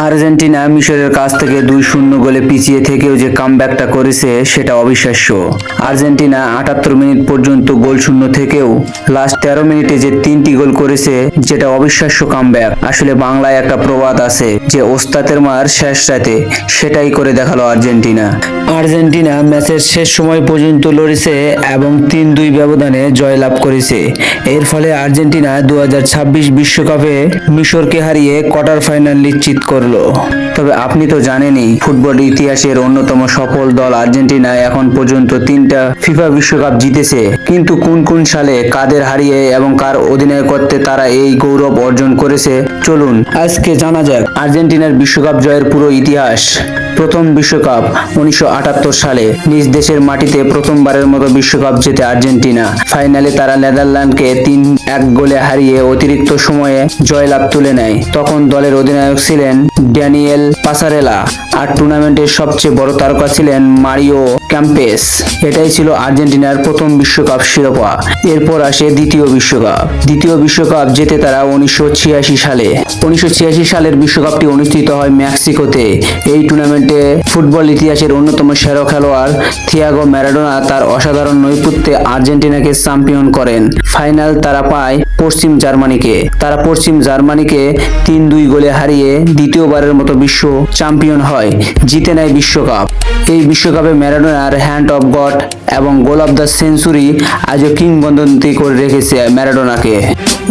Argentina মিশরের কাছ থেকে 2-0 গোলে পিছিয়ে থেকেও যে কামব্যাকটা করেছে সেটা অবিশ্বাস্য। আর্জেন্টিনা 78 মিনিট পর্যন্ত গোলশূন্য থেকেও লাস্ট 13 মিনিটে যে 3টি গোল করেছে যেটা অবিশ্বাস্য কামব্যাক। আসলে বাংলায় একটা প্রবাদ আছে যে ওস্তাদের মার শেষ রাতে, সেটাই করে দেখালো আর্জেন্টিনা। আর্জেন্টিনা ম্যাচের শেষ সময় পর্যন্ত লড়েছে এবং 3-2 ব্যবধানে জয়লাভ করেছে। এর ফলে আর্জেন্টিনা 2026 বিশ্বকাপে মিশরকে হারিয়ে কোয়ার্টার ফাইনাল নিশ্চিত করলো। তবে আপনি তো জানেনই ফুটবল ইতিহাসের অন্যতম সফল দল আর্জেন্টিনা এখন পর্যন্ত 3টা ফিফা বিশ্বকাপ জিতেছে। কিন্তু কোন কোন সালে কাদের হারিয়ে এবং কার অধিনায়কত্বে তারা এই গৌরব অর্জন করেছে, চলুন আজকে জানা যাক আর্জেন্টিনার বিশ্বকাপ জয়ের পুরো ইতিহাস। প্রথম বিশ্বকাপ 1978 সালে নিজ দেশের মাটিতে প্রথমবারের মতো বিশ্বকাপ জেতে আর্জেন্টিনা। ফাইনালে তারা নেদারল্যান্ডকে 3-1 গোলে হারিয়ে অতিরিক্ত সময়ে জয়লাভ তুলে নেয়। তখন দলের অধিনায়ক ছিলেন ড্যানিয়েল পাসারেলা আর টুর্নামেন্টের সবচেয়ে বড় তারকা ছিলেন মারিও ক্যাম্পেস। এটাই ছিল আর্জেন্টিনার প্রথম বিশ্বকাপ শিরোপা। এরপর আসে দ্বিতীয় বিশ্বকাপ জেতে তারা 1986 সালে। 1986 সালের বিশ্বকাপটি অনুষ্ঠিত হয় মেক্সিকোতে। এই টুর্নামেন্টে ফুটবল ইতিহাসের অন্যতম সেরা খেলোয়াড় থিয়াগো ম্যারাডোনা তার অসাধারণ নৈপুণ্যে আর্জেন্টিনাকে চ্যাম্পিয়ন করেন। ফাইনাল তারা পায় পশ্চিম জার্মানিকে 3-2 গোলে হারিয়ে দ্বিতীয়বারের মতো বিশ্ব চ্যাম্পিয়ন হয়, জিতে নেয় বিশ্বকাপ। এই বিশ্বকাপে ম্যারাডোনার হ্যান্ড অফ গড এবং গোল অফ দ্য সেঞ্চুরি আজও কিংবদন্তি করে রেখেছে ম্যারাডোনাকে।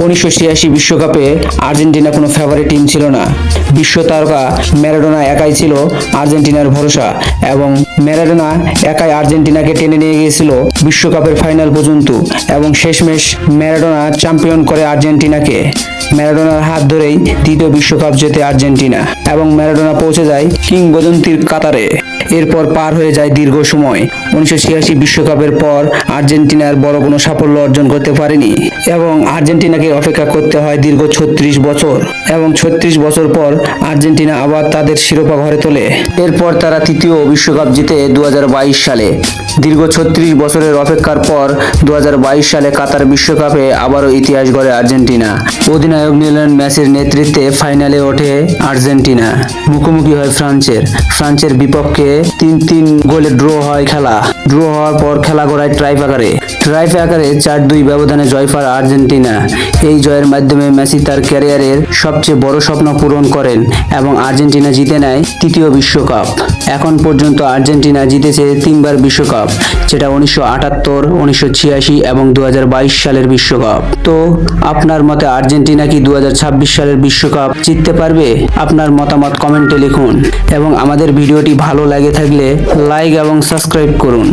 1986 বিশ্বকাপে আর্জেন্টিনা কোনো ফেভারিট টিম ছিল না। বিশ্ব তারকা ম্যারাডোনা একাই ছিল আর্জেন্টিনার ভরসা এবং ম্যারাডোনা একাই আর্জেন্টিনাকে টেনে নিয়ে গিয়েছিল বিশ্বকাপের ফাইনাল পর্যন্ত এবং শেষমেশ ম্যারাডোনা চ্যাম্পিয়ন করে আর্জেন্টিনাকে। ম্যারাডোনার হাত ধরেই দ্বিতীয় বিশ্বকাপ জেতে আর্জেন্টিনা এবং ম্যারাডোনা পৌঁছে যায় কিংবদন্তির কাতারে। এরপর পার হয়ে যায় দীর্ঘ সময়। 1986 বিশ্বকাপের পর আর্জেন্টিনার বড় কোনো সাফল্য অর্জন করতে পারেনি এবং আর্জেন্টিনাকে অপেক্ষা করতে হয় দীর্ঘ 36 বছর এবং 36 বছর পর আর্জেন্টিনা আবার তাদের শিরোপা ঘরে তোলে। এরপর তারা তৃতীয় বিশ্বকাপ জিতে 2022 সালে। দীর্ঘ 36 বছরের অপেক্ষার পর 2022 সালে কাতার বিশ্বকাপে আবারও ইতিহাস গড়ে আর্জেন্টিনা। অধিনায়ক লিওনেল মেসির নেতৃত্বে ফাইনালে ওঠে আর্জেন্টিনা। মুখোমুখি হয় ফ্রান্সের বিপক্ষে 3-3 গোলে ড্র হওয়ার পর খেলা গড়ায় ট্রাইফাকারে 4-2 ব্যবধানে জয় পায় আর্জেন্টিনা। এই জয়ের মাধ্যমে মেসি তার ক্যারিয়ারের সবচেয়ে বড় স্বপ্ন পূরণ করেন এবং আর্জেন্টিনা জিতে নেয় তৃতীয় বিশ্বকাপ। এখন পর্যন্ত আর্জেন্টিনা জিতেছে 3বার বিশ্বকাপ, যেটা 1978, 1986 এবং 2022 সালের বিশ্বকাপ। তো আপনার মতে আর্জেন্টিনা কি 2026 সালের বিশ্বকাপ জিততে পারবে? আপনার মতামত কমেন্টে লিখুন এবং আমাদের ভিডিওটি ভালো লাগে থাকলে লাইক এবং সাবস্ক্রাইব করুন।